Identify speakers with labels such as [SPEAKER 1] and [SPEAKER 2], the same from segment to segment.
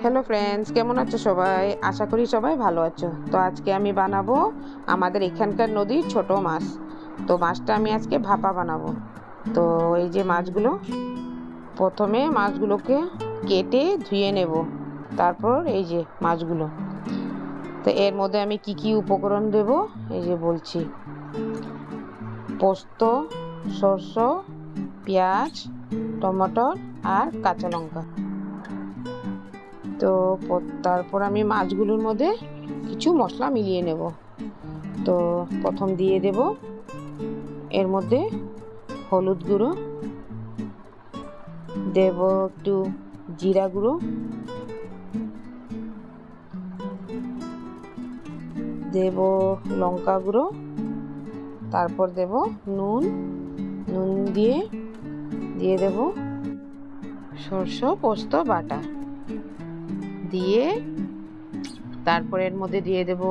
[SPEAKER 1] Hello friends, কেমন আছো সবাই? আশা করি সবাই ভালো আছো। তো আজকে আমি বানাবো আমাদের এখানকার নদীর ছোট মাছ। তো মাছটা আমি আজকে ভাপা বানাবো। তো এই যে মাছগুলো, প্রথমে মাছগুলোকে কেটে ধুয়ে নেব। তারপর এই যে মাছগুলো, তো এর মধ্যে আমি কি কি উপকরণ দেব এই যে বলছি। পোস্ত, সরষ, পেঁয়াজ, টমেটো আর কাঁচা লঙ্কা। তো তারপর আমি মাছগুলোর মধ্যে কিছু মশলা মিলিয়ে নেব। তো প্রথম দিয়ে দেব এর মধ্যে হলুদ গুঁড়ো, দেব একটু জিরা গুঁড়ো, দেব লঙ্কা গুঁড়ো, তারপর দেব নুন দিয়ে দেব সরষ পোস্ত বাটা দিয়ে, তারপর এর মধ্যে দিয়ে দেব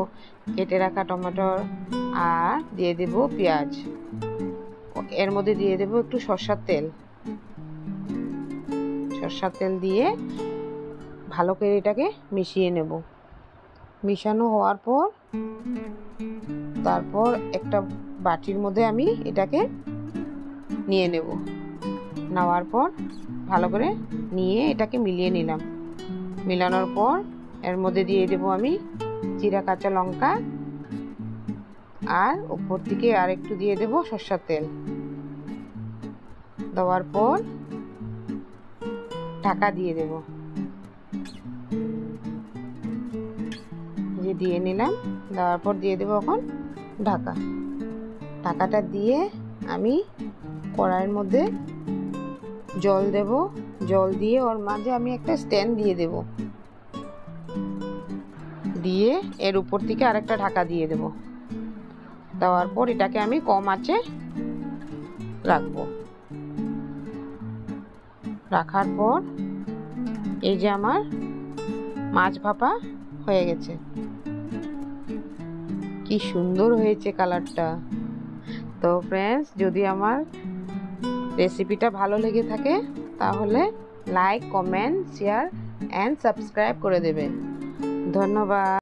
[SPEAKER 1] কেটে রাখা টমেটো আর দিয়ে দেব পেঁয়াজ। এর মধ্যে দিয়ে দেব একটু সরষের তেল দিয়ে ভালো করে এটাকে মিশিয়ে নেব। মিশানো হওয়ার পর তারপর একটা বাটির মধ্যে আমি এটাকে নিয়ে নেব। নেওয়ার পর ভালো করে নিয়ে এটাকে মিলিয়ে নিলাম। মিলানোর পর এর মধ্যে দিয়ে দেব আমি জিরা কাঁচা লঙ্কা আর উপর থেকে আর একটু দিয়ে দেব সরষের তেল। দেওয়ার পর ঢাকা দিয়ে দেব। যে দিয়ে নিলাম, দেওয়ার পর দিয়ে দেব এখন ঢাকাটা দিয়ে আমি কড়াইয়ের মধ্যে জল দেব। জল দিয়ে ওর মাঝে আমি একটা স্ট্যান্ড দিয়ে দেব, দিয়ে এর উপর থেকে আরেকটা ঢাকা দিয়ে দেব। দেওয়ার পর এটাকে আমি কম আঁচে রাখবো। রাখার পর এই যে আমার মাছ ভাপা হয়ে গেছে। কি সুন্দর হয়েছে কালারটা। তো ফ্রেন্ডস, যদি আমার রেসিপিটা ভালো লেগে থাকে তাহলে like, comment, share and subscribe করে দেবে। ধন্যবাদ।